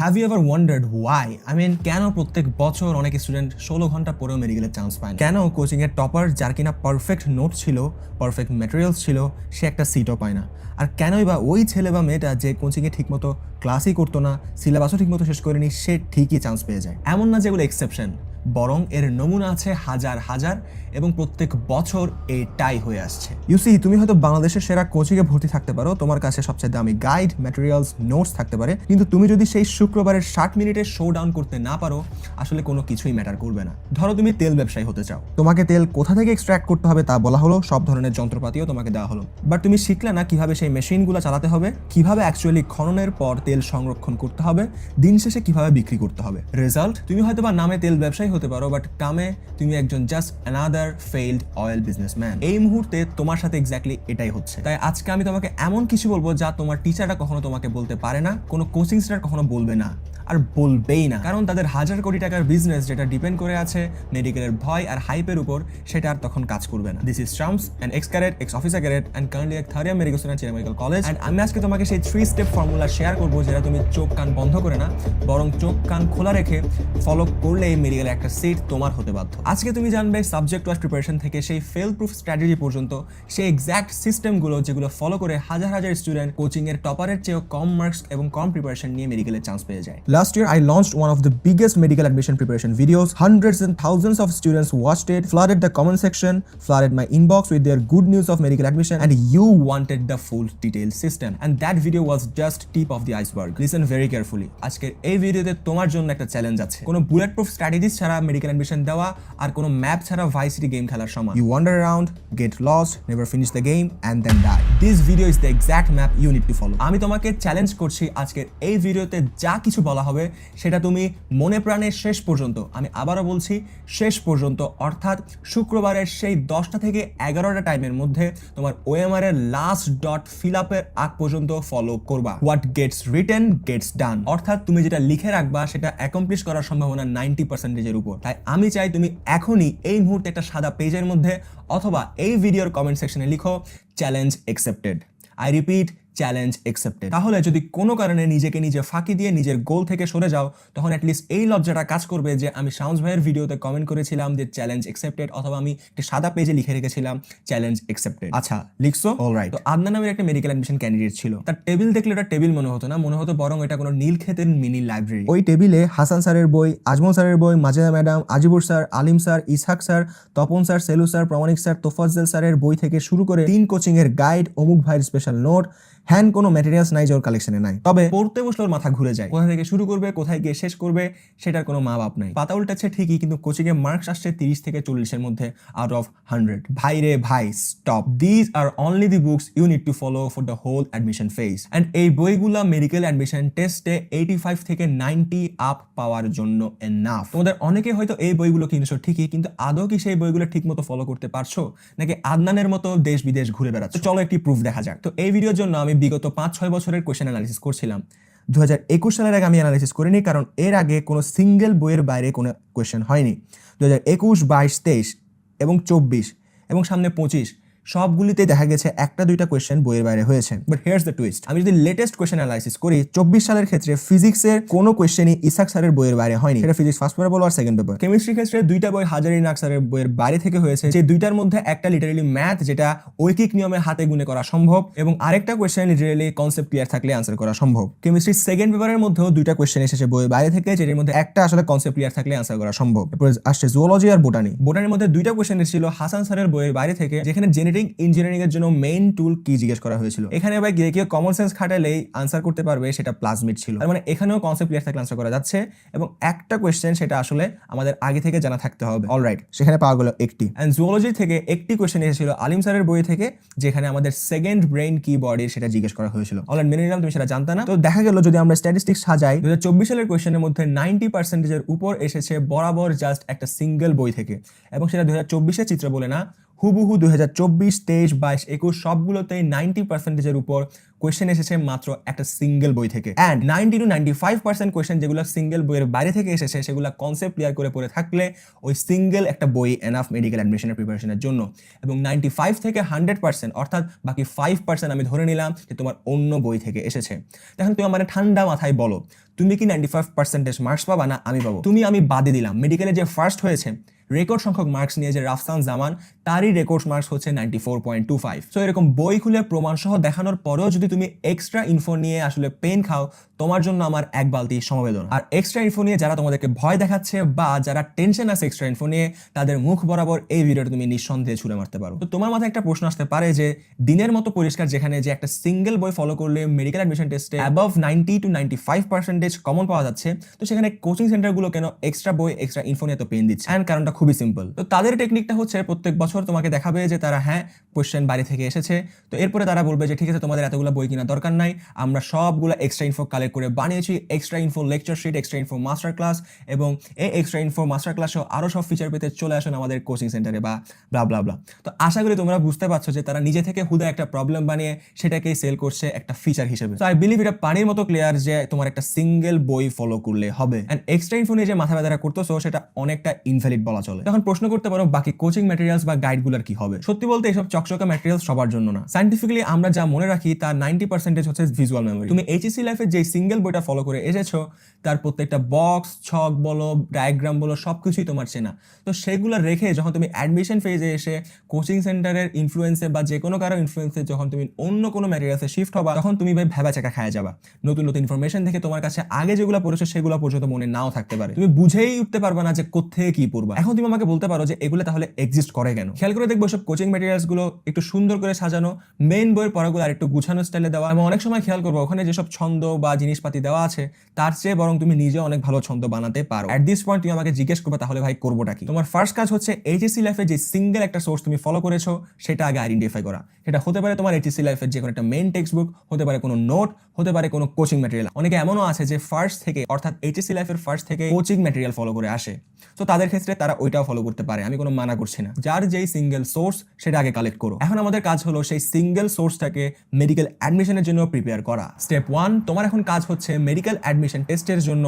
Have you ever wondered why? কেন প্রত্যেক বছর অনেক স্টুডেন্ট 16 ঘন্টা পরেও মেডিকেলের চান্স পায় না? কেন কোচিংয়ের টপার যার কিনা পারফেক্ট নোট ছিল, পারফেক্ট ম্যাটেরিয়ালস ছিল, সে একটা সিটও পায় না? আর কেনই বা ওই ছেলে বা মেয়েটা যে কোচিংয়ে ঠিকমতো ক্লাসই করতো না, সিলেবাসও ঠিকমতো শেষ করেনি, সে ঠিকই চান্স পেয়ে যায়? এমন না যেগুলো এক্সেপশন, বরং এর নমুনা আছে হাজার হাজার, এবং প্রত্যেক বছর এটাই হয়ে আসছে। ইউসি, তুমি হয়তো বাংলাদেশের সেরা কোচিংয়ে ভর্তি থাকতে পারো, তোমার কাছে সবচেয়ে দামি গাইড, ম্যাটেরিয়ালস, নোটস থাকতে পারে, কিন্তু তুমি যদি সেই শুক্রবারের 60 মিনিটের শো ডাউন করতে না পারো, আসলে কোনো কিছুই ম্যাটার করবে না। ধরো তুমি তেল ব্যবসায়ী হতে চাও, তোমাকে তেল কোথা থেকে এক্সট্র্যাক্ট করতে হবে তা বলা হলো, সব ধরনের যন্ত্রপাতিও তোমাকে দেওয়া হলো, বাট তুমি শিখলে না কিভাবে সেই মেশিনগুলো চালাতে হবে, কিভাবে অ্যাকচুয়ালি খননের পর তেল সংরক্ষণ করতে হবে, দিন শেষে কিভাবে বিক্রি করতে হবে। রেজাল্ট, তুমি হয়তো বা নামে তেল ব্যবসায়ী হতে পারো, বাট কামে তুমি একজন just another failed oil businessman. এই মুহূর্তে তোমার সাথে এক্স্যাক্টলি এটাই হচ্ছে। তাই আজকে আমি তোমাকে এমন কিছু বলবো যা তোমার টিচাররা কখনো তোমাকে বলতে পারে না, কোনো কোচিং সেন্টার কখনো বলবে না, আর বলবেই না, কারণ তাদের হাজার কোটি টাকার বিজনেস যেটা ডিপেন্ড করে আছে মেডিকেলের ভয় আর হাইপের উপর, সেটা আর তখন কাজ করবে না। This is Shams, an ex cadet, ex officer cadet, and currently a third year medical student Chirang medical college. And আমি আজকে তোমাকে সেই 3 স্টেপ ফর্মুলা শেয়ার করবো, যেটা তুমি চোখ কান বন্ধ করে না, বরং চোখ কান খোলা রেখে ফলো করলে এই মেডিকেলে একটা সিট তোমার হতে বাধ্য। আজকে তুমি জানবে সাবজেক্ট ওয়াইজ প্রিপারেশন থেকে সেই ফেল প্রুফ স্ট্র্যাটেজি পর্যন্ত, সেই এক্স্যাক্ট সিস্টেমগুলো যেগুলো ফলো করে হাজার হাজার স্টুডেন্ট কোচিং এর টপারের চেয়েও কম মার্কস এবং কম প্রিপারেশন নিয়ে মেডিকেলের চান্স পেয়ে যায়। Last year I launched one of the biggest medical admission preparation videos. Hundreds and thousands of students watched it, flooded the comment section, flooded my inbox with their good news of medical admission, and you wanted the full detailed system. And that video was just tip of the iceberg. Listen very carefully. আজকের এই ভিডিওতে তোমার জন্য একটা challenge আছে। কোনো bullet proof strategies ছাড়া medical admission দেওয়া, আর কোনো ম্যাপ ছাড়া ভাইস সিটি গেম খেলার সমান। You wander around, get lost, never finish the game, and then die. This video is the exact map you need to follow. আমি তোমাকে challenge করছি, আজকের এই ভিডিওতে যা কিছু বলা হবে সেটা তুমি মনে প্রাণে শেষ পর্যন্ত, আমি আবারও বলছি শেষ পর্যন্ত, অর্থাৎ শুক্রবারের সেই 10টা থেকে 11টা টাইমের মধ্যে তোমার ওএমআর এর লাস্ট ডট ফিল আপের আগ পর্যন্ত ফলো করবা। হোয়াট গেটস রিটেন গেটস ডান, অর্থাৎ তুমি যেটা লিখে রাখবা সেটা অ্যাকমপ্লিশ করার সম্ভাবনা 90%-এর উপর। তাই আমি চাই তুমি এখনই এই মুহূর্তে একটা সাদা পেজের মধ্যে অথবা এই ভিডিওর কমেন্ট সেকশনে লিখো challenge accepted. I repeat, challenge accepted. তাহলে যদি কোনো কারণে নিজেকে নিজে ফাঁকি দিয়ে নিজের গোল থেকে সরে যাও, তখন অ্যাটলিস্ট এই লজ্জাটা কাজ করবে যে আমি শামস ভাইয়ের ভিডিওতে কমেন্ট করেছিলাম যে চ্যালেঞ্জ অ্যাকসেপ্টেড, অথবা আমি একটা সাদা পেজে লিখে রেখেছিলাম চ্যালেঞ্জ অ্যাকসেপ্টেড। আচ্ছা, লিখছো? অলরাইট। তো আদনান নামের একটা মেডিকেল অ্যাডমিশন ক্যান্ডিডেট ছিল। তার টেবিল দেখলে এটা টেবিল মনে হতো না, মনে হতো বরং এটা কোনো নীলক্ষেতের মিনি লাইব্রেরি। ওই টেবিলে হাসান স্যারের বই, আজমল স্যারের বই, Majeda madam, Ajibur sir, Alim sir, Ishaq sir, Tapan sir, Selu sir, Pramanik sir, Tofazzal স্যারের বই থেকে শুরু করে 3 কোচিং এর গাইড, অমুক ভাইয়ের স্পেশাল নোট, হ্যান্ড কোনো ম্যাটেরিয়ালস নাই যে ওর কালেকশনে নাই। তবে পড়তে বসলে ওর মাথা ঘুরে যায়, কোথা থেকে শুরু করবে, কোথায় গিয়ে শেষ করবে, সেটার কোনো মা বাপ নাই। পাতা উল্টাচ্ছে ঠিকই, কিন্তু কোচিং এ মার্কস আসছে 30 থেকে 40-এর মধ্যে আউট অফ 100। ভাই রে ভাই, stop. These are only the books you need to follow for the whole admission phase. And এই বইগুলা মেডিকেল অ্যাডমিশন টেস্টে 85 থেকে 90 আপ পাওয়ার জন্য এনাফ। তোমাদের অনেকে হয়তো এই বইগুলো কিনছো ঠিকই, কিন্তু আদৌ কি সেই বইগুলো ঠিক মতো ফলো করতে পারছো, নাকি আদনানের মতো দেশ বিদেশ ঘুরে বেড়াচ্ছ? চলো একটি প্রুফ দেখা যাক। তো এই ভিডিওর জন্য আমি বিগত 5-6 বছরের কোয়েশ্চেন অ্যানালিসিস করছিলাম। 2021 সালের আগে আমি অ্যানালিসিস করিনি, কারণ এর আগে কোনো সিঙ্গেল বইয়ের বাইরে কোনো কোয়েশ্চেন হয়নি। 2021, 22, 23 এবং 24 এবং সামনে 25 সবগুলিতে দেখা গেছে একটা দুইটা কোয়েশ্চেন বইয়ের বাইরে হয়েছে। বাট হিয়ার্স দ্য টুইস্ট, আমি যদি লেটেস্ট কোয়েশ্চেন অ্যানালাইসিস করি, 24 সালের ক্ষেত্রে ফিজিক্সের কোনো কোয়েশ্চেনই ইসহাক স্যারের বইয়ের বাইরে হয়নি। সেটা ফিজিক্স ফার্স্ট পেপার বলো আর সেকেন্ড পেপার। কেমিস্ট্রির ক্ষেত্রে 2টা বই হাজারি নাগ স্যারের বইয়ের বাইরে থেকে হয়েছে, যে 2টার মধ্যে একটা লিটারেলি ম্যাথ, যেটা ঐকিক নিয়মে হাতে গুনে করা সম্ভব, এবং আরেকটা কোয়েশ্চেন লিটারেলি কনসেপ্ট ক্লিয়ার থাকলে আনসার করা সম্ভব। কেমিস্ট্রির সেকেন্ড পেপারের মধ্যেও 2টা কোয়েশ্চেন এসেছে বইয়ের বাইরে থেকে, যেটার মধ্যে একটা আসলে কনসেপ্ট ক্লিয়ার থাকলে আনসার করা সম্ভব। এরপর আসছে জুওলজি আর বোটানি। বোটানির মধ্যে 2টা কোয়েশ্চেন এসেছিল হাসান স্যারের বইয়ের বাইরে থেকে, যেখানে জেনেটিক ইঞ্জিনিয়ারিং এর জন্য মেইন টুল কি জিজ্ঞেস করা হয়েছিল। এখানে ভাই গিয়ে কেউ কমন সেন্স খাটালেই আনসার করতে পারবে, সেটা প্লাজমিড ছিল। তার মানে এখানেও কনসেপ্ট ক্লিয়ার থাকলে আনসার করা যাচ্ছে, এবং একটা কোয়েশ্চেন সেটা আসলে আমাদের আগে থেকে জানা থাকতে হবে। অলরাইট, সেখানে পাওয়া গেল একটি। এন্ড জুওলজি থেকে একটি কোয়েশ্চেন এসেছিল আলিম স্যারের বই থেকে, যেখানে আমাদের সেকেন্ড ব্রেইন কি বডির সেটা জিজ্ঞেস করা হয়েছিল। অলরাইট, মেনে নিলাম তুমি সেটা জানতা না। তো দেখা গেল যদি আমরা স্ট্যাটিস্টিক্স সাজাই, 2024 সালের কোয়েশ্চেনের মধ্যে 90%-এর উপর এসেছে বরাবর জাস্ট একটা সিঙ্গেল বই থেকে, এবং সেটা 2024-এর চিত্র বলে না, হুবহু 2024, 23, 22, 21 সবগুলোতেই 90%-এর উপর কোয়েশ্চেন এসেছে মাত্র একটা সিঙ্গেল বই থেকে। অ্যান্ড 90 to 95% কোয়েশ্চেন যেগুলো সিঙ্গেল বইয়ের বাইরে থেকে এসেছে সেগুলো কনসেপ্ট ক্লিয়ার করে পড়ে থাকলে ওই সিঙ্গেল একটা বই এনাফ মেডিকেল অ্যাডমিশনের প্রিপারেশনের জন্য। এবং 95 থেকে 100% অর্থাৎ বাকি 5% আমি ধরে নিলাম যে তোমার অন্য বই থেকে এসেছে। এখন তুমি আমার ঠান্ডা মাথায় বলো, তুমি কি 95% মার্কস পাবা না আমি পাবো? আমি বাদে দিলাম, মেডিকেলে যে ফার্স্ট হয়েছে রেকর্ড সংখ্যক মার্কস নিয়ে যে রাফসান জামান, তারই রেকর্ড মার্কস হচ্ছে 94.25। সো এরকম বই খুলে প্রমাণ সহ দেখানোর পরেও যদি তুমি এক্সট্রা ইনফো নিয়ে আসলে পেন খাও, তোমার জন্য আমার এক বালতি সমবেদনা। আর এক্সট্রা ইনফো নিয়ে যারা তোমাদেরকে ভয় দেখাচ্ছে বা যারা টেনশন আছে এক্সট্রা ইনফো নিয়ে, তাদের মুখ বরাবর এই ভিডিওটা তুমি নিঃসন্দেহে ছুড়ে মারতে পারো। তো তোমার মাথায় একটা প্রশ্ন আসতে পারে যে দিনের মতো পরিষ্কার যেখানে যে একটা সিঙ্গেল বই ফলো করলে মেডিকেল অ্যাডমিশন টেস্টে অ্যাবভ 90 to 95% কমন পাওয়া যাচ্ছে, তো সেখানে কোচিং সেন্টারগুলো কেন এক্সট্রা বই এক্সট্রা ইনফো নিয়ে তো পেন দিচ্ছে? অ্যান্ড কারণটা খুবই সিম্পল। তো তাদের টেকনিকটা হচ্ছে প্রত্যেক বছর তোমাকে দেখাবে যে তারা হ্যাঁ কোয়েশ্চেন বাড়ি থেকে এসেছে, তো এরপরে তারা বলবে যে ঠিক আছে তোমাদের এতগুলো বই কিনা দরকার নাই, আমরা সবগুলো এক্সট্রা ইনফো কালেক্ট করে বানিয়েছি, extra info lecture sheet, extra info master class, এবং এই এক্সট্রা ইনফো মাস্টার ক্লাসেও আরও সব ফিচার পেতে চলে আসুন আমাদের কোচিং সেন্টারে বা ব্লা ব্লা ব্লা। তো আশা করি তোমরা বুঝতে পারছো যে তারা নিজে থেকে হুদা একটা প্রবলেম বানিয়ে সেটাকেই সেল করছে একটা ফিচার হিসেবে। তো আই বিলিভ এটা পানির মতো ক্লিয়ার যে তোমার একটা সিঙ্গেল বই ফলো করলে হবে। অ্যান্ড এক্সট্রা ইনফো নিয়ে যে মাথা ব্যথাটা করতেছো সেটা অনেকটা ইনভ্যালিড বলা চলে। তখন প্রশ্ন করতে পারো বাকি কোচিং ম্যাটেরিয়ালস বা গাইডগুলোর কি হবে? সত্যি বলতে এসব চকচকা ম্যাটেরিয়ালস সবার জন্য না। সায়েন্টিফিক্যালি আমরা যা মনে রাখি তার 90% হচ্ছে ভিজুয়াল মেমোরি। তুমি এইচএসসি লাইফে যে সিঙ্গেল বইটা ফলো করে এসেছো তার প্রত্যেকটা বক্স, ছক বলো, ডায়াগ্রাম বলো, সবকিছুই তোমার চেনা। তো সেগুলো রেখে যখন তুমি অ্যাডমিশন ফেজে এসে কোচিং সেন্টারের ইনফ্লুয়েন্সে বা যে কোনো কারো ইনফ্লুয়েন্সে যখন তুমি অন্য কোনো ম্যাটেরিয়ালসে শিফট হবা, তখন তুমি ভাই ভেবা চাকা খায় যাবা। নতুন নতুন ইনফরমেশন দেখে তোমার কাছে আগে যেগুলো পড়েছো সেগুলো পর্যন্ত মনে নাও থাকতে পারে, তুমি বুঝেই উঠতে পারবে না যে কোত্থেকে কি পড়বা। এখন তুমি আমাকে বলতে পারো যে এগুলো তাহলে এক্সিস্ট করে কেন? খেয়াল করে দেখবো সব কোচিং ম্যাটেরিয়ালস গুলো একটু সুন্দর করে সাজানো, মেইন বইয়ের পড়াগুলো আর একটু গুছানো স্টাইলে দেওয়া, এবং অনেক সময় খেয়াল করবো ওখানে যেসব ছন্দ বা জিনিসপাতি দেওয়া আছে তার চেয়ে বরং তুমি নিজে অনেক ভালো ছন্দ বানাতে পারো। এট দিস পয়েন্ট তুমি আমাকে জিজ্ঞেস করবে তাহলে ভাই করবোটা কি? তোমার ফার্স্ট কাজ হচ্ছে এইচএসসি লাইফে যে সিঙ্গেল একটা সোর্স তুমি ফলো করেছো সেটা আগে আইডেন্টিফাই করা। সেটা হতে পারে তোমার এইচএসসি লাইফের যে কোনো একটা মেইন টেক্সট বুক, হতে পারে কোনো নোট, হতে পারে কোনো কোচিং ম্যাটেরিয়াল। অনেকে এমনও আছে যে ফার্স্ট থেকে অর্থাৎ এইচএসসি লাইফের ফার্স্ট থেকে কোচিং ম্যাটেরিয়াল ফলো করে আসে, তো তাদের ক্ষেত্রে তারা ওইটাও ফলো করতে পারে, আমি কোনো মানা করছি না। যার যেই সিঙ্গেল সোর্স সেটা আগে কালেক্ট করো। এখন আমাদের কাজ হলো সেই সিঙ্গেল সোর্সটাকে মেডিকেল অ্যাডমিশনের জন্য প্রিপেয়ার করা। স্টেপ 1, তোমার এখন কাজ হচ্ছে মেডিকেল অ্যাডমিশন টেস্টের জন্য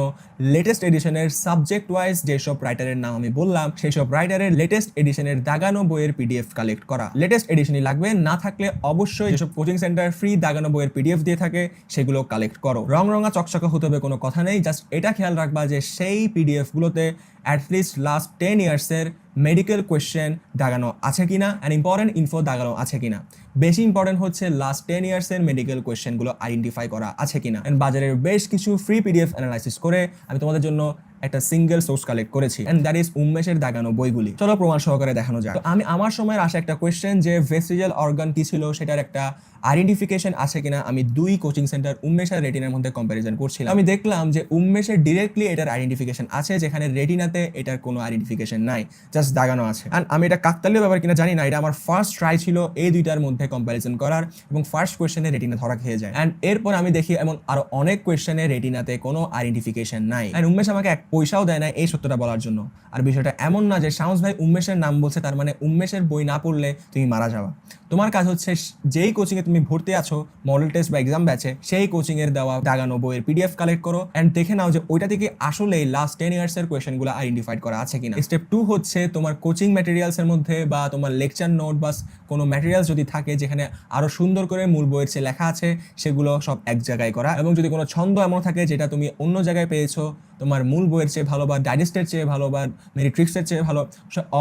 লেটেস্ট এডিশনের সাবজেক্ট ওয়াইজ যেসব রাইটারের নাম আমি বললাম সেই সব রাইটারের লেটেস্ট এডিশনের দাগানো বইয়ের পিডিএফ কালেক্ট করা। লেটেস্ট এডিশনই লাগবে, না থাকলে অবশ্যই যেসব কোচিং সেন্টার ফ্রি দাগানো বইয়ের পিডিএফ দিয়ে থাকে সেগুলো কালেক্ট করো। রঙা চকচকা হতে হবে কোনো কথা নেই, জাস্ট এটা খেয়াল রাখবা যে সেই পিডিএফ গুলোতে অ্যাটলিস্ট লাস্ট 10 ইয়ার্সের মেডিকেল কোয়েশ্চেন দাগানো আছে কিনা, অ্যান্ড ইম্পর্টেন্ট ইনফো দাগানো আছে কিনা। বেশি ইম্পর্টেন্ট হচ্ছে লাস্ট 10 ইয়ার্সের মেডিকেল কোয়েশ্চেনগুলো আইডেন্টিফাই করা আছে কিনা। অ্যান্ড বাজারের বেশ কিছু ফ্রি পিডিএফ অ্যানালাইসিস করে আমি তোমাদের জন্য একটা সিঙ্গেল সোর্স কালেক্ট করেছি, এন্ড দ্যাট ইজ উন্মেষের দাগানো বইগুলি। চলো প্রমাণ সহকারে দেখানো যাক। তো আমি আমার সময়ের আসা একটা কোয়েশ্চেন যে ভেস্টিজিয়াল অর্গান কি ছিল সেটার একটা আইডেন্টিফিকেশন আছে কিনা আমি 2 কোচিং সেন্টার উন্মেষ আর রেটিনার মধ্যে কম্প্যারিজন করছিলাম। আমি দেখলাম যে উন্মেষের ডিরেক্টলি এটার আইডেন্টিফিকেশন আছে, যেখানে রেটিনাতে এটার কোনো আইডেন্টিফিকেশন নাই, জাস্ট দাগানো আছে। অ্যান্ড আমি এটা কাকতালীয় ব্যাপার কিনা জানি না, এটা আমার ফার্স্ট ট্রাই ছিল এই দুইটার মধ্যে কম্প্যারিজন করার, এবং ফার্স্ট কোয়েশ্চেনে রেটিনা ধরা খেয়ে যায়। অ্যান্ড এরপর আমি দেখি এমন আরো অনেক কোয়েশ্চেনে রেটিনাতে কোনো আইডেন্টিফিকেশন নাই। অ্যান্ড উন্মেষ আমাকে এক পয়সাও দেয় না এই সত্যটা বলার জন্য। আর বিষয়টা এমন না যে শামস ভাই উন্মেষের নাম বলছে তার মানে উন্মেষের বই না পড়লে তুমি মারা যাওয়া। তোমার কাজ হচ্ছে যেই কোচিংয়ে তুমি ভর্তি আছো মডেল টেস্ট বা এক্সাম ব্যাচে, সেই কোচিংয়ের দেওয়া দাগানো বইয়ের পিডিএফ কালেক্ট করো অ্যান্ড দেখে নাও যে ওইটা থেকে আসলে লাস্ট 10 ইয়ার্সের কোয়েশ্চেনগুলো আইডেন্টিফাইড করা আছে কিনা। স্টেপ 2 হচ্ছে তোমার কোচিং ম্যাটেরিয়ালসের মধ্যে বা তোমার লেকচার নোট বা কোনো ম্যাটেরিয়ালস যদি থাকে যেখানে আরো সুন্দর করে মূল বইয়ের চেয়ে লেখা আছে সেগুলো সব এক জায়গায় করা, এবং যদি কোনো ছন্দ এমন থাকে যেটা তুমি অন্য জায়গায় পেয়েছো তোমার মূল বইয়ের চেয়ে ভালো বা ডাইজেস্টের চেয়ে ভালো বা মেরিট্রিক্সের চেয়ে ভালো,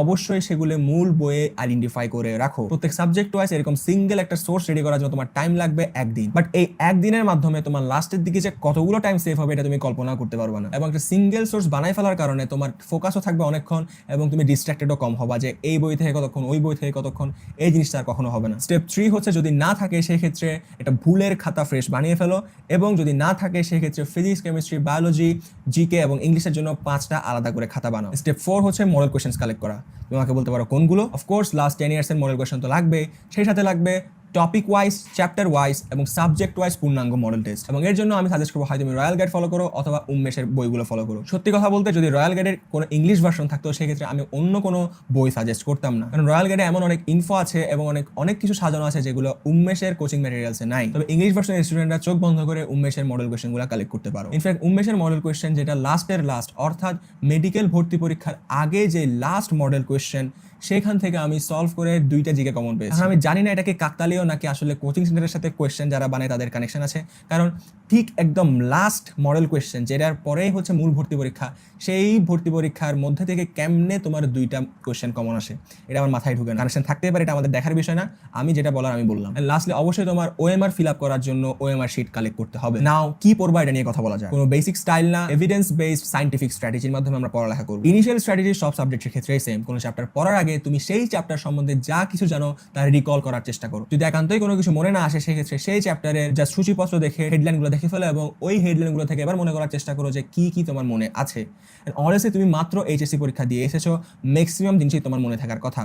অবশ্যই সেগুলো মূল বইয়ে আইডেন্টিফাই করে রাখো। প্রত্যেক সাবজেক্ট ওয়াইজ এরকম সিঙ্গেল একটা সোর্স রেডি করার জন্য তোমার টাইম লাগবে একদিন, বাট এই একদিনের মাধ্যমে তোমার লাস্টের দিকে যে কতগুলো টাইম সেভ হবে এটা তুমি কল্পনা করতে পারবে না। এবং একটা সিঙ্গেল সোর্স বানাই ফেলার কারণে তোমার ফোকাসও থাকবে অনেকক্ষণ এবং তুমি ডিস্ট্রাক্টেডও কম হবা যে এই বই থেকে কতক্ষণ ওই বই থেকে কতক্ষণ, এই জিনিসটা আর কখনো হবে না। স্টেপ 3 হচ্ছে যদি না থাকে সেই ক্ষেত্রে এটা ভুলের খাতা ফ্রেশ বানিয়ে ফেলো, এবং যদি না থাকে সেই ক্ষেত্রে ফিজিক্স, কেমিস্ট্রি, বায়োলজি, জিকে এবং ইংলিশের জন্য 5টা আলাদা করে খাতা বানাও। স্টেপ 4 হচ্ছে মডেল কোয়েশ্চেন্স কালেক্ট করা। তোমাকে বলতে পারো কোনগুলো? অফকোর্স লাস্ট 10 ইয়ার্সের মডেল কোয়েশ্চেন তো লাগবে, সেই সাথে লাগবে টপিক ওয়াইজ, চ্যাপ্টার ওয়াইজ এবং সাবজেক্ট ওয়াইজ পূর্ণাঙ্গ মডেল টেস্ট। এবং এর জন্য আমি সাজেস্ট করবো হয় তুমি রয়্যাল গাইড ফলো করো অথবা উন্মেষের বইগুলো ফলো করো। সত্যি কথা বলতে যদি রয়্যাল গাইডের কোনো ইংলিশ ভার্সন থাকতো সেক্ষেত্রে আমি অন্য কোনো বই সাজেস্ট করতাম না, কারণ রয়্যাল গাইডে এমন অনেক ইনফো আছে এবং অনেক কিছু সাজানো আছে যেগুলো উন্মেষের কোচিং ম্যাটেরিয়ালসে নাই। তবে ইংলিশ ভার্সনের স্টুডেন্টরা চোখ বন্ধ করে উন্মেষের মডেল কোয়েশ্চেনগুলো কালেক্ট করতে পারো। ইনফ্যাক্ট উন্মেষের মডেল কোয়েশ্চেন যেটা লাস্টের লাস্ট, অর্থাৎ মেডিকেল ভর্তি পরীক্ষার আগে যে লাস্ট মডেল কোয়েশ্চেন, সেখান থেকে আমি সলভ করে 2টা জিকে কমন পেয়েছি। আমি জানি না এটাকে কাকতালীয় নাকি আসলে কোচিং সেন্টারের সাথে কোয়েশ্চেন যারা বানায় তাদের কানেকশন আছে, কারণ ঠিক একদম লাস্ট মডেল কোয়েশ্চেন যেটার পরেই হচ্ছে মূল ভর্তি পরীক্ষা, সেই ভর্তি পরীক্ষার মধ্যে থেকে কেমনে তোমার 2টা কোয়েশ্চেন কমন আসে এটা আমার মাথায় ঢুকে না। কানেকশন থাকতেই পারে, এটা আমাদের দেখার বিষয় না, আমি যেটা বলার আমি বললাম। লাস্টলি অবশ্যই তোমার ওএমআর ফিল আপ করার জন্য ওএমআর শিট কালেক্ট করতে হবে। নাও কি পড়বা এটা নিয়ে কথা বলা যায়। কোনো বেসিক স্টাইল না, এভিডেন্স বেসড সাইন্টিফিক স্ট্র্যাটেজির মাধ্যমে আমরা পড়ালেখা করব। ইনিশিয়াল স্ট্র্যাটেজি সব সাবজেক্টের ক্ষেত্রেই সেম। কোনো চ্যাপ্টার পড়ার আগে তুমি সেই চ্যাপ্টার সম্বন্ধে যা কিছু জানো তা রিকল করার চেষ্টা করো। যদি একান্তই কোনো কিছু মনে না আসে সেক্ষেত্রে সেই চ্যাপ্টারের যা সূচিপত্র দেখে হেডলাইনগুলো দেখে ফেলো এবং ওই হেডলাইনগুলো থেকে এবার মনে করার চেষ্টা করো যে কি কি তোমার মনে আছে। অনেস্টলি তুমি মাত্র এইচএসসি পরীক্ষা দিয়ে এসেছো, ম্যাক্সিমাম জিনিসই তোমার মনে থাকার কথা।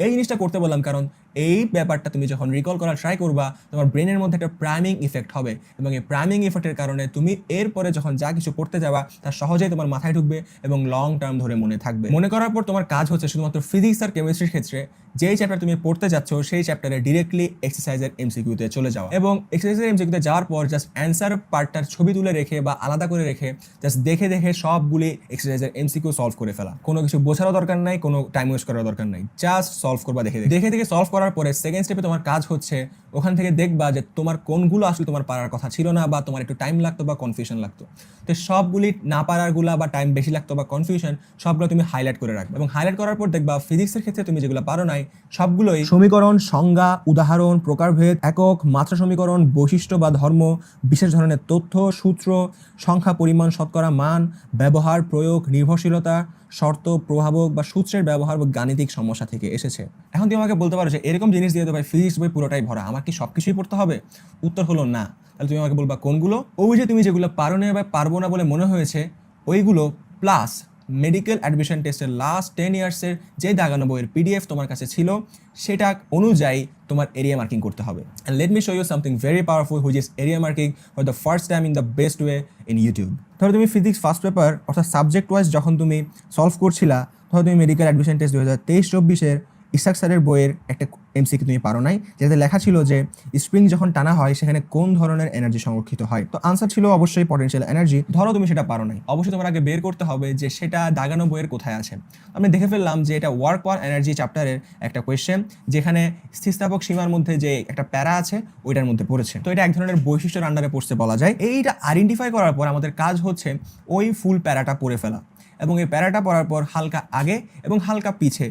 এই জিনিসটা করতে বললাম কারণ এই ব্যাপারটা তুমি যখন রিকল করার ট্রাই করবা তোমার ব্রেনের মধ্যে একটা প্রাইমিং ইফেক্ট হবে এবং এই প্রাইমিং ইফেক্টের কারণে তুমি এরপরে যখন যা কিছু করতে যাবা তা সহজেই তোমার মাথায় ঢুকবে এবং লং টার্ম ধরে মনে থাকবে। মনে করার পর তোমার কাজ হচ্ছে শুধুমাত্র ফিজিক্স আর কেমিস্ট্রির ক্ষেত্রে যেই চ্যাপ্টার তুমি পড়তে যাচ্ছ সেই চ্যাপ্টারে ডিরেক্টলি এক্সারসাইজের এমসিকিউতে চলে যাও এবং এক্সারসাইজের এমসিকিউতে যাওয়ার পর জাস্ট অ্যান্সার পার্টটার ছবি তুলে রেখে বা আলাদা করে রেখে জাস্ট দেখে দেখে সবগুলি এক্সারসাইজের এমসিকিউ সলভ করে ফেলা। কোনো কিছু বোঝারও দরকার নাই, কোনো টাইম ওয়েস্ট করার দরকার নাই, জাস্ট সলভ করবা দেখে দেখে দেখে সলভ করার পরে সেকেন্ড স্টেপে তোমার কাজ হচ্ছে ওখান থেকে দেখবা যে তোমার কোনগুলো আসলে তোমার পারার কথা ছিল না বা তোমার একটু টাইম লাগতো বা কনফিউশন লাগতো। তো সবগুলি না পারারগুলা বা টাইম বেশি লাগতো বা কনফিউশন সবগুলো তুমি হাইলাইট করে রাখবে এবং হাইলাইট করার পর দেখবা ফিজিক্সের ক্ষেত্রে তুমি যেগুলো পারো নাই সবগুলোই সমীকরণ, সংজ্ঞা, উদাহরণ, প্রকারভেদ, একক, মাত্রা সমীকরণ, বৈশিষ্ট্য বা ধর্ম, বিশেষ ধরনের তথ্য, সূত্র, সংখ্যা, পরিমাণ, শতকরা, মান, ব্যবহার, প্রয়োগ, নির্ভরশীলতা, শর্ত, প্রভাবক বা সূত্রের ব্যবহার বা গাণিতিক সমস্যা থেকে এসেছে। এখন তুমি আমাকে বলতে পারো যে এরকম জিনিস দিয়ে তো ভাই ফিজিক্স বই পুরোটাই ভরা, আমার কি সব কিছুই পড়তে হবে? উত্তর হলো না। তাহলে তুমি আমাকে বলবা কোনগুলো? ওই যে তুমি যেগুলো পারো না বা পারবো না বলে মনে হয়েছে ওইগুলো প্লাস মেডিকেল অ্যাডমিশন টেস্টের লাস্ট 10 ইয়ার্সের যে দাগানো বইয়ের পিডিএফ তোমার কাছে ছিল সেটা অনুযায়ী তোমার এরিয়া মার্কিং করতে হবে। And let me show you something very powerful which is area marking for the first time in the best way in YouTube. ধরো তুমি ফিজিক্স ফার্স্ট পেপার অর্থাৎ সাবজেক্ট ওয়াইজ যখন তুমি সলভ করছিলা, ধরো তুমি মেডিকেল অ্যাডমিশন টেস্ট 2023-24 ইসাক স্যারের বইয়ের একটা এমসিকিউ তুমি পারো নাই, যেটাতে লেখা ছিল যে স্প্রিং যখন টানা হয় সেখানে কোন ধরনের এনার্জি সংরক্ষিত হয়। তো আনসার ছিল অবশ্যই পটেনশিয়াল এনার্জি। ধরো তুমি সেটা পারো নাই, অবশ্যই তোমার আগে বের করতে হবে যে সেটা দাগানো বইয়ের কোথায় আছে। আমি দেখে ফেললাম যে এটা ওয়ার্ক পাওয়ার এনার্জি চ্যাপ্টারের একটা কোয়েশ্চেন যেখানে স্থিতিস্থাপক সীমার মধ্যে যে একটা প্যারা আছে ওইটার মধ্যে পড়েছে। তো এটা এক ধরনের বৈশিষ্ট্যের আন্ডারে পড়তে বলা যায়। এইটা আইডেন্টিফাই করার পর আমাদের কাজ হচ্ছে ওই ফুল প্যারাটা পড়ে ফেলা এবং এই প্যারাটা পড়ার পর হালকা আগে এবং হালকা পিছে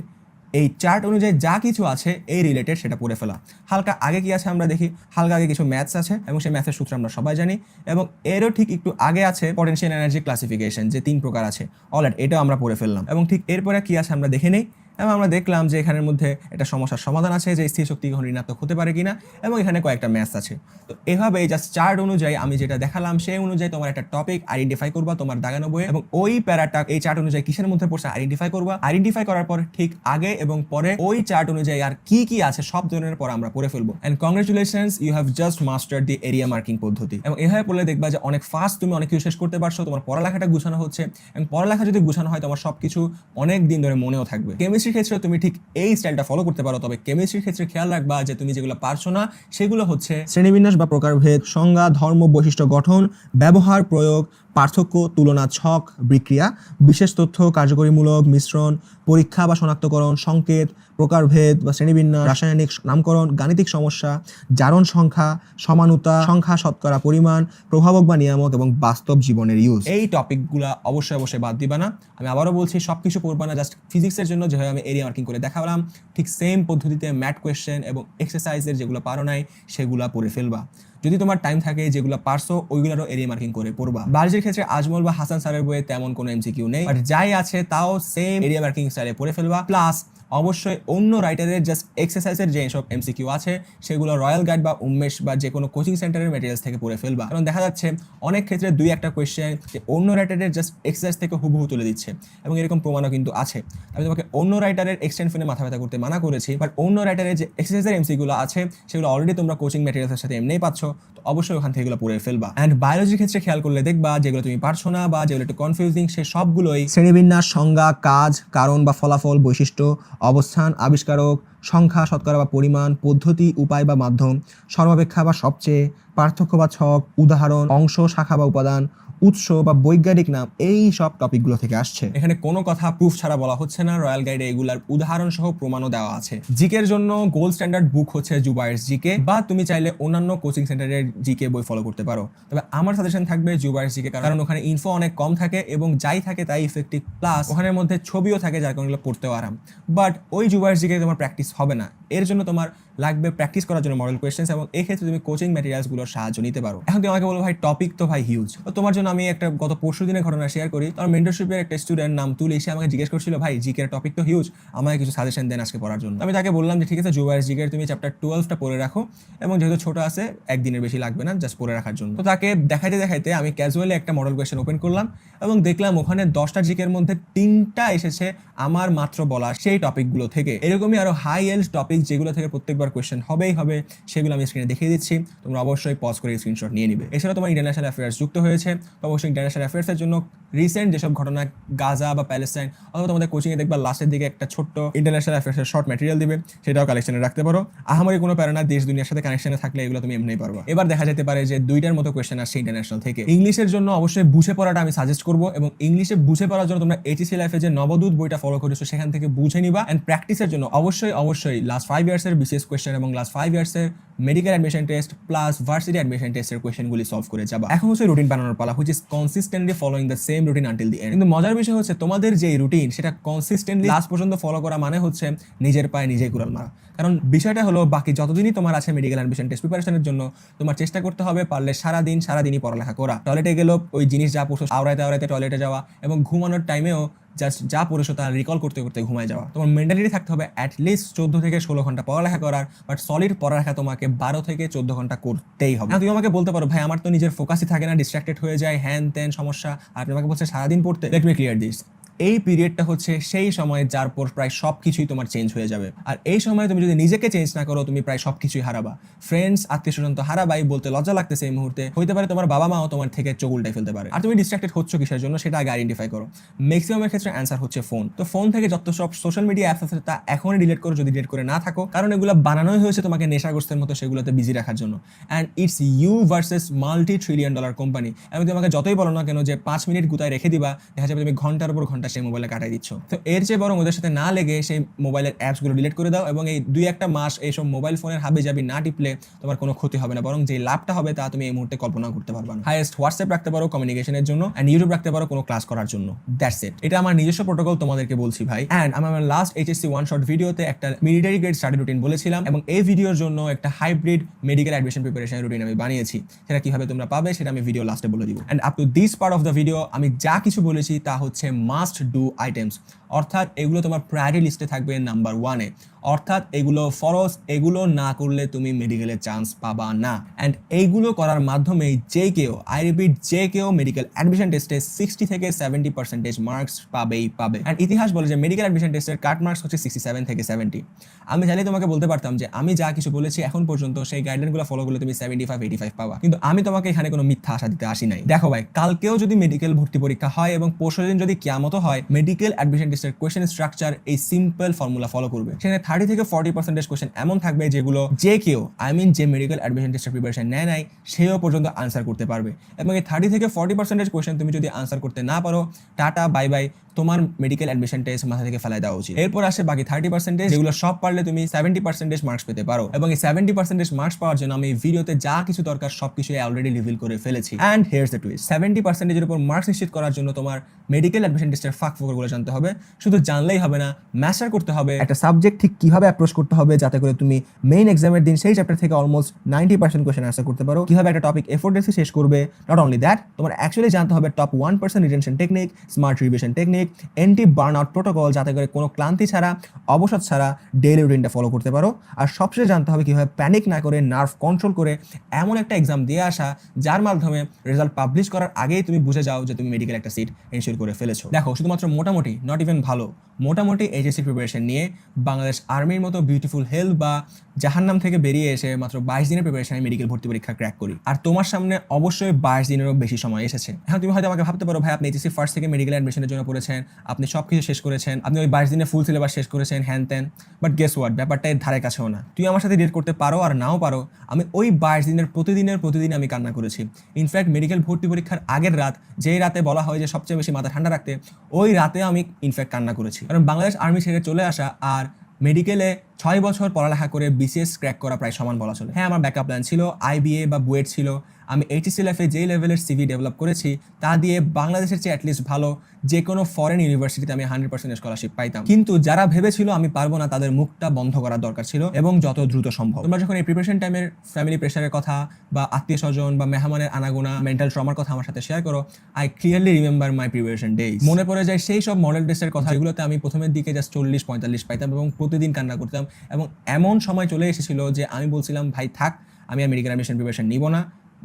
এই চার্ট অনুযায়ী যা কিছু আছে এই রিলেটেড সেটা পড়ে ফেলা। হালকা আগে কি আছে আমরা দেখি, হালকা আগে কিছু ম্যাথস আছে এবং সেই ম্যাথের সূত্র আমরা সবাই জানি এবং এরও ঠিক একটু আগে আছে পটেনশিয়াল এনার্জি ক্লাসিফিকেশন যে 3 প্রকার আছে। অলরাইট, এটাও আমরা পড়ে ফেললাম এবং ঠিক এরপরে কি আছে আমরা দেখে নেই এবং আমরা দেখলাম যে এখানের মধ্যে একটা সমস্যার সমাধান আছে যে স্থির শক্তি কখন ঋণাত্মক হতে পারে কিনা এবং এখানে কয়েকটা ম্যাথস আছে। তো এভাবে জাস্ট চার্ট অনুযায়ী আমি যেটা দেখালাম সেই অনুযায়ী তোমার একটা টপিক আইডেন্টিফাই করবা তোমার দাগানো বইয়ে এবং ওই প্যারাটা এই চার্ট অনুযায়ী কিসের মধ্যে পড়ছে আইডেন্টিফাই করবা। আইডেন্টিফাই করার পর ঠিক আগে এবং পরে ওই চার্ট অনুযায়ী আর কি কি আছে সব ধরনের পর আমরা পড়ে ফেলবো। And congratulations, you have just mastered the area marking পদ্ধতি। এবং এভাবে পড়লে দেখবা যে অনেক ফাস্ট তুমি অনেক কিছু শেষ করতে পারছো, তোমার পড়ালেখাটা গুছানো হচ্ছে এবং পড়ালেখা যদি গুছানো হয় তোমার সবকিছু অনেক দিন ধরে মনেও থাকবে। কেমিস্ট্রির ক্ষেত্রে তুমি ঠিক এই স্টাইলটা ফলো করতে পারো, তবে কেমিস্ট্রির ক্ষেত্রে খেয়াল রাখবা যে তুমি যেগুলো পারছো না সেগুলো হচ্ছে শ্রেণীবিন্যাস বা প্রকারভেদ, সংজ্ঞা, ধর্ম, বৈশিষ্ট্য, গঠন, ব্যবহার, প্রয়োগ, পার্থক্য, তুলনা, ছক, বিক্রিয়া, বিশেষ তথ্য, কার্যকরীমূলক, মিশ্রণ, পরীক্ষা বা শনাক্তকরণ, সংকেত, প্রকারভেদ বা শ্রেণীবিন্যাস, রাসায়নিক নামকরণ, গাণিতিক সমস্যা, জারণ সংখ্যা, সমানুতা, সংখ্যা, শতকরা, পরিমাণ, প্রভাবক বা নিয়ামক এবং বাস্তব জীবনের ইউজ। এই টপিকগুলো অবশ্যই বাদ দিবা না। আমি আবারও বলছি সবকিছু পড়বা না, জাস্ট ফিজিক্সের জন্য যেভাবে আমি এরিয়া মার্কিং করে দেখালাম ঠিক সেম পদ্ধতিতে ম্যাথ কোয়েশ্চেন এবং এক্সারসাইজের যেগুলো পারো নাই সেগুলো পড়ে ফেলবা। যদি তোমার টাইম থাকে যেগুলো পারছো ওইগুলোরও এরিয়া মার্কিং করে পড়বা। বায়োলজির ক্ষেত্রে আজমল বা হাসান স্যারের বইয়ে তেমন কোনো এমসিকিউ নেই, বাট যাই আছে তাও সেম এরিয়া মার্কিং স্টাইলে পড়ে ফেলবা। প্লাস অবশ্যই অন্য রাইটারের জাস্ট এক্সারসাইজের যে সব এমসিকিউ আছে সেগুলো রয়্যাল গাইড বা উন্মেষ বা যে কোনো কোচিং সেন্টারের ম্যাটেরিয়ালস থেকে পড়ে ফেলবা। কারণ দেখা যাচ্ছে অনেক ক্ষেত্রে 2-1টা কোয়েশ্চেন যে অন্য রাইটারের জাস্ট এক্সারসাইজ থেকে হুবহু তুলে দিচ্ছে, এবং এরকম প্রমাণও কিন্তু আছে। আমি তোমাকে অন্য রাইটারের এক্সটেনশনে মাথা ব্যথা করতে মানা করেছি, বাট অন্য রাইটারের যে এক্সারসাইজের এমসিকিউগুলো আছে সেগুলো অলরেডি তোমরা কোচিং ম্যাটেরিয়ালসের সাথে এমনিই পাচ্ছ, তো অবশ্যই ওখান থেকে এগুলো পড়ে ফেলবা। অ্যান্ড বায়োলজির ক্ষেত্রে খেয়াল করলে দেখবা যেগুলো তুমি পারছো না বা যেগুলো একটু কনফিউজিং সে সবগুলোই শ্রেণীবিন্যাস, সংজ্ঞা, কাজ, কারণ বা ফলাফল, বৈশিষ্ট্য, অবস্থান, আবিষ্কারক, সংখ্যা, শতকরা বা পরিমাণ, পদ্ধতি, উপায় বা মাধ্যম, সর্বাপেক্ষা বা সবচেয়ে, পার্থক্য বা ছক, উদাহরণ, অংশ, শাখা বা উপাদান, উৎস বা বৈজ্ঞানিক নাম, এই সব টপিকগুলো থেকে আসছে। এখানে কোনো কথা প্রুফ ছাড়া বলা হচ্ছে না, রয়্যাল গাইডে এগুলার উদাহরণ সহ প্রমাণও দেওয়া আছে। জিকের জন্য গোল্ড স্ট্যান্ডার্ড বুক হচ্ছে জুবায়ার্স জিকে, বা তুমি চাইলে অন্যান্য কোচিং সেন্টারের জিকে বই ফলো করতে পারো। তবে আমার সাজেশন থাকবে জুবায়ার্স জিকে, কারণ ওখানে ইনফো অনেক কম থাকে এবং যাই থাকে তাই ইফেক্টিভ, প্লাস ওখানের মধ্যে ছবিও থাকে যার কারণে পড়তেও আরাম। বাট ওই জুবায়ার্স জিকে তোমার প্র্যাকটিস হবে না, এর জন্য তোমার লাগবে প্র্যাকটিস করার জন্য মডেল কোয়েশ্চেন্স, এবং এই ক্ষেত্রে তুমি কোচিং ম্যাটেরিয়ালসগুলোর সাহায্য নিতে পারো। এখন তুমি আমাকে বলো ভাই টপিক তো ভাই হিউজ, তো তোমার জন্য আমি একটা গত পরশু দিনের ঘটনা শেয়ার করি। আমার মেন্টরশিপের একটা স্টুডেন্ট নাম তুলি, সে আমাকে জিজ্ঞেস করছিল ভাই জিকের টপিক তো হিউজ, আমাকে কিছু সাজেশন দেন আজকে পড়ার জন্য। আমি তাকে বললাম যে ঠিক আছে জুবায়ার্স জিকের তুমি চ্যাপ্টার 12টা পড়ে রাখো, এবং যেহেতু ছোট আছে একদিনের বেশি লাগবে না জাস্ট পড়ে রাখার জন্য। তো তাকে দেখাইতে দেখাইতে আমি ক্যাজুয়ালি একটা মডেল কোয়েশ্চেন ওপেন করলাম এবং দেখলাম ওখানে 10টা জিকের মধ্যে 3টা এসেছে আমার মাত্র বলা সেই টপিকগুলো থেকে। এরকমই আরো হাই এন্ড টপিক যেগুলো থেকে প্রত্যেকবার কোয়েশ্চেন হবেই হবে, সেগুলো আমি স্ক্রিনে দেখিয়ে দিচ্ছি, তোমরা অবশ্যই পজ করে স্ক্রিনশট নিয়ে নিবে। এছাড়া তোমার ইন্টারন্যাশনাল অ্যাফেয়ার্স যুক্ত হয়েছে, তো অবশ্যই ইন্টারন্যাশনাল অ্যাফেয়ার্সের জন্য রিসেন্ট যেসব ঘটনা গাজা বা প্যালেস্টাইন, অথবা তোমাদের কোচিংয়ে দেখবা লাস্টের দিকে একটা ছোট্ট ইন্টারন্যাশনাল অ্যাফেয়ার্সের শর্ট ম্যাটেরিয়াল দিবে, সেটাও কালেকশনে রাখতে পারো। আহামরি কোনো প্যারা না, দেশ দুনিয়ার সাথে কানেকশনে থাকলে এগুলো তুমি এমনিই পারবা। এবার দেখা যেতে পারে যে 2টার মতো কোয়েশ্চেন আসছে ইন্টারন্যাশনাল থেকে। ইংলিশের জন্য অবশ্যই বুঝে পড়াটা আমি সাজেস্ট করবো, এবং ইংলিশে বুঝে পড়ার জন্য তোমরা এইচএসসি লাইফে যে নবদূত বইটা ফলো করেছো সেখান থেকে বুঝে নিবা। অ্যান্ড প্র্যাকটিসের জন্য অবশ্যই লাস্ট 5 ইয়ার্সের বিসিএস কোয়েশ্চেন এবং লাস্ট 5 ইয়ার্সের medical admission test plus varsity admission টেস্টের কোয়েশ্চেনগুলি সলভ করে যাবা। এখন হচ্ছে রুটিন বানানোর পালা, which is consistently following the same routine until the end. কিন্তু মজার বিষয় হচ্ছে তোমাদের যে রুটিন সেটা কনসিস্টেন্টলি লাস্ট পর্যন্ত ফলো করা মানে হচ্ছে নিজের পায়ে নিজেই কুড়াল মারা। কারণ বিষয়টা হলো বাকি যতদিনই তোমার আছে মেডিকেল অ্যাডমিশন টেস্ট প্রিপারেশনের জন্য তোমার চেষ্টা করতে হবে পারলে সারাদিনই পড়ালেখা করা। টয়লেটে গেলেও ওই জিনিস যা পড়ছো আওড়াইতে টয়লেটে যাওয়া, এবং ঘুমানোর টাইমেও জাস্ট যা পড়েছো তা রিকল করতে করতে ঘুমায় যাওয়া। তোমার মেন্টালিটি থাকতে হবে অ্যাটলিস্ট 14 থেকে 16 ঘন্টা পড়ালেখা করার, বাট সলিড পড়ালেখা তোমাকে 12 থেকে 14 ঘন্টা করতেই হবে। তুমি আমাকে বলতে পারো ভাই আমার তো নিজের ফোকাসই থাকে না, ডিস্ট্রাক্টেড হয়ে যায়, হ্যান ত্যান সমস্যা, আর আপনি আমাকে বলছে সারাদিন পড়তে। লেট মি ক্লিয়ার দিস, এই পিরিয়ডটা হচ্ছে সেই সময় যার পর প্রায় সব কিছুই তোমার চেঞ্জ হয়ে যাবে, আর এই সময় তুমি যদি নিজেকে চেঞ্জ না করো তুমি প্রায় সব কিছুই হারাবা। ফ্রেন্ডস, আত্মীয়স্বজন তো হারাবাই, বলতে লজ্জা লাগতেছে এই মুহূর্তে, হইতে পারে তোমার বাবা মাও তোমার থেকে চোখ উল্টাই ফেলতে পারে। আর তুমি ডিস্ট্রাক্টেড হচ্ছ কিসের জন্য সেটা আগে আইডেন্টিফাই করো। ম্যাক্সিমামের ক্ষেত্রে অ্যান্সার হচ্ছে ফোন। তো ফোন থেকে যত সব সোশ্যাল মিডিয়া অ্যাপস আছে তা এখনই ডিলিট করো যদি ডিলিট করে না থাকো, কারণ এগুলো বানানোই হয়েছে তোমাকে নেশাগ্রস্তের মতো সেগুলোতে বিজি রাখার জন্য। And it's you versus $multi-trillion company. আমি তোমাকে যতই বলো না কেন যে 5 মিনিট গুতায় রেখে দিবা, দেখা যাবে তুমি ঘন্টার উপর ঘন্টা সেই মোবাইলে কাটাই দিচ্ছ। তো এর চেয়ে বরং ওদের সাথে না লেগে সেই মোবাইলের অ্যাপসগুলো ডিলিট করে দাও, এবং এই 2-1টা মাস এইসব মোবাইল ফোনের হাবে যাবি না টিপলে তোমার কোনো ক্ষতি হবে না, বরং যে লাভটা হবে তা তুমি এই মুহূর্তে কল্পনা করতে পারবে না। হাইয়েস্ট হোয়াটসঅ্যাপ রাখতে পারো কমিউনিকেশনের জন্য, অ্যান্ড ইউটিউব রাখতে পারো কোনো ক্লাস করার জন্য, দ্যাটস ইট। এটা আমার নিজস্ব প্রোটোকল তোমাদেরকে বলছি ভাই। অ্যান্ড আমি আমার লাস্ট এইচএসসি ওয়ান শর্ট ভিডিওতে একটা মিলিটারি গ্রেড স্টাডি রুটিন বলেছিলাম, এবং এই ভিডিওর জন্য একটা hybrid medical admission preparation routine আমি বানিয়েছি। সেটা কিভাবে তোমরা পাবে সেটা আমি ভিডিও লাস্টে বলে দিব। And up to this part of the video আমি যা কিছু বলেছি তা হচ্ছে মাস্ট ডু আইটেমস, অর্থাৎ এগুলো তোমার প্রায়োরিটি লিস্টে থাকবে নাম্বার 1-এ, অর্থাৎ এগুলো ফরজ, এগুলো না করলে তুমি মেডিকেলের চান্স পাবা না। অ্যান্ড এইগুলো করার মাধ্যমে যে কেউ, আই রিপিট যে কেউ মেডিকেল অ্যাডমিশন টেস্টে 60 থেকে 70% মার্কস পাবেই পাবে। অ্যান্ড ইতিহাস বলে যে মেডিকেল অ্যাডমিশন টেস্টের কাট মার্কস হচ্ছে 67 থেকে 70। আমি চাইলে তোমাকে বলতে পারতাম যে আমি যা কিছু বলেছি এখন পর্যন্ত সেই গাইডলাইনগুলো ফলো করলে তুমি 75-85 পাবা, কিন্তু আমি তোমাকে এখানে কোনো মিথ্যা আশা দিতে আসি নাই। দেখো ভাই, কালকেও যদি মেডিকেল ভর্তি পরীক্ষা হয় এবং পরশুদিন যদি কিয়ামত হয়, মেডিকেল অ্যাডমিশন টেস্টের কোয়েশ্চেন স্ট্রাকচার এই সিম্পল ফর্মুলা ফলো করবে। সেখানে 30 থেকে 40% কোয়েশ্চেন এমন থাকবে যেগুলো যে কেউ, আই মিন যে মেডিকেল অ্যাডমিশন টেস্টের প্রিপারেশন নেয় নাই সেও পর্যন্ত আনসার করতে পারবে। এবং এই 30 থেকে 40% কোয়েশ্চেন তুমি যদি আনসার করতে না পারো, টাটা বাই বাই, তোমার মেডিকেল অ্যাডমিশন টেস্ট মাথা থেকে ফেলাই দেওয়া উচিত। এরপর আসে বাকি 30%, যেগুলো সব পারলে তুমি 70% মার্কস পেতে পারো। এবং এই 70% মার্কস পাওয়ার জন্য আমি ভিডিওতে যা কিছু দরকার সবকিছু অলরেডি রিভিল করে ফেলেছি। অ্যান্ড হিয়ার্স দ্য টুইস্ট, 70%-এর উপর মার্কস নিশ্চিত করার জন্য তোমার মেডিকেল অ্যাডমিশন টেস্টের ফাঁক ফোকরগুলো জানতে হবে। শুধু জানলেই হবে না, মাস্টার করতে হবে একটা সাবজেক্ট ঠিক কিভাবে অ্যাপ্রোচ করতে হবে যাতে করে তুমি মেইন এক্সামের দিন সেই চ্যাপ্টার থেকে অলমোস্ট 90% কোয়েশ্চেন আনসার করতে পারো। কিভাবে একটা টপিক এফোর্টলেসলি শেষ করবে। নট অনলি দ্যাট, তোমার অ্যাকচুয়ালি জানতে হবে top 1% retention technique, smart revision technique, anti burn out protocol, যাতে করে কোনো ক্লান্তি ছাড়া, অবসাদ ছাড়া ডেইলি রুটিনটা ফলো করতে পারো। আর সবশেষে জানতে হবে কিভাবে প্যানিক না করে, নার্ভ কন্ট্রোল করে এমন একটা এক্সাম দিয়ে আসা যার মাধ্যমে রেজাল্ট পাবলিশ করার আগেই তুমি বুঝে যাও যে তুমি মেডিকেল একটা সিট এনশিওর করে ফেলেছো। দেখো, শুধুমাত্র মোটামুটি, নট ইভেন ভালো, মোটামুটি এইচএসসি প্রিপারেশন নিয়ে বাংলাদেশ আর্মির মতো বিউটিফুল হেলথ বা জাহান্নাম থেকে বেরিয়ে এসে মাত্র 22 দিনের প্রিপারেশন মেডিকেল ভর্তি পরীক্ষা ক্র্যাক করি। আর তোমার সামনে অবশ্যই 22 দিনেরও বেশি সময় এসেছে। এখন তুমি হয়তো আমাকে ভাবতে পারো, ভাই আপনি এইচএসসি ফার্স্ট থেকে মেডিকেল অ্যাডমিশনের জন্য পড়েছেন, আপনি সব কিছু শেষ করেছেন, আপনি ওই 22 দিনে ফুল সিলেবাস শেষ করেছেন, হ্যান ত্যান। বাট গেস হোয়াট, ব্যাপারটা এর ধারে কাছেও না। তুই আমার সাথে রিলেট করতে পারো আর নাও পারো, আমি ওই 22 দিনের প্রতিদিন আমি কান্না করেছি। ইনফ্যাক্ট মেডিকেল ভর্তি পরীক্ষার আগের রাত, যেই রাতে বলা হয় যে সবচেয়ে বেশি মাথা ঠান্ডা রাখতে, ওই রাতে আমি ইনফ্যাক্ট কান্না করেছি। কারণ বাংলাদেশ আর্মি ছেড়ে চলে আসা আর মেডিকেলে 6 বছর পড়ালেখা করে বিসিএস ক্র্যাক করা প্রায় সমান বলা চলে। হ্যাঁ, আমার ব্যাকআপ প্ল্যান ছিল, আইবিএ বা বুয়েট ছিল। আমি এইচএসসি লাইফে যেই লেভেলের সিভি ডেভেলপ করেছি তা দিয়ে বাংলাদেশের চেয়ে অ্যাটলিস্ট ভালো যে কোনো ফরেন ইউনিভার্সিটিতে আমি 100% স্কলারশিপ পাইতাম। কিন্তু যারা ভেবেছিল আমি পারবো না, তাদের মুখটা বন্ধ করার দরকার ছিল, এবং যত দ্রুত সম্ভব। তোমরা যখন এই প্রিপারেশন টাইমের ফ্যামিলি প্রেশারের কথা বা আত্মীয় স্বজন বা মেহমানের আনাগোনা, মেন্টাল ট্রমার কথা আমার সাথে শেয়ার করো, I clearly remember my preparation days. মনে পড়ে যায় সেই সব মডেল টেস্টের কথা, যেগুলোতে আমি প্রথমের দিকে জাস্ট 40-45 পাইতাম এবং প্রতিদিন কান্না করতাম। এবং এমন সময় চলে এসেছিল যে আমি বলছিলাম, ভাই থাক, আমি আর মেডিকেল অ্যাডমিশন প্রিপারেশন নিব না,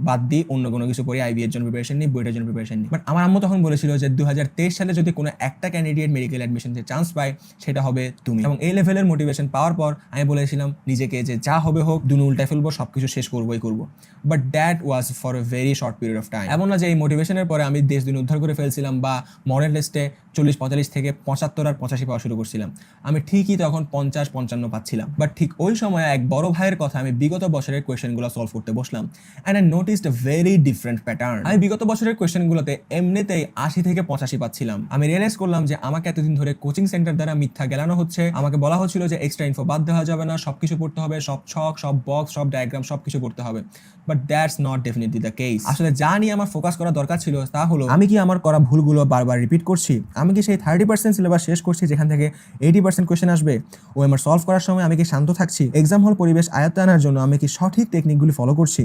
বাদ দিই, অন্য কোনো কিছু করি, আইবি এর জন্য প্রিপারেশন নিই, বুয়েটের জন্য প্রিপারেশন নিই। বাট আমার আম্মু তখন বলেছিল যে 2023 সালে যদি কোনো একটা ক্যান্ডিডেট মেডিকেল অ্যাডমিশনের চান্স পায়, সেটা হবে তুমি। এবং এই লেভেলের মোটিভেশন পাওয়ার পর আমি বলেছিলাম নিজেকে যে যা হবে হোক, দুনো উল্টায় ফেলবো, সব কিছু শেষ করবোই করবো। But that was for a very short period of time. এমন না যে এই মোটিভেশনের পরে আমি দেশ দিন উদ্ধার করে ফেলছিলাম বা মডেল টেস্টে 40-45 থেকে 75 আর 85 পাওয়া শুরু করছিলাম। আমি ঠিকই তখন 50-55 পাচ্ছিলাম। বাট ঠিক ওই সময় এক বড় ভাইয়ের কথা আমি বিগত বছরের কোয়েশ্চেনগুলো সলভ করতে বসলাম, and I noticed a very different pattern. আমি বিগত বছরের কোয়েশ্চেনগুলোতে এমনিতেই 80 থেকে 85 পাচ্ছিলাম। আমি রিয়েলাইজ করলাম যে আমাকে এতদিন ধরে কোচিং সেন্টার দ্বারা মিথ্যা গেলানো হচ্ছে। আমাকে বলা হচ্ছিল যে এক্সট্রা ইনফো বাদ দেওয়া যাবে না, সবকিছু পড়তে হবে, সব ছক, সব বক্স, সব ডায়াগ্রাম, সবকিছু পড়তে হবে। But that's not definitely the case. আসলে যা নিয়ে আমার ফোকাস করা দরকার ছিল তা হলো, আমি কি আমার করা ভুলগুলো বারবার রিপিট করছি? আমি কি সেই 30% সিলেবাস শেষ করছি যেখান থেকে 80% কোয়েশ্চেন আসবে? ও আমার সলভ করার সময় আমি কি শান্ত থাকছি? এক্সাম হল পরিবেশ আয়ত্তে আনার জন্য আমি কি সঠিক টেকনিকগুলি ফলো করছি?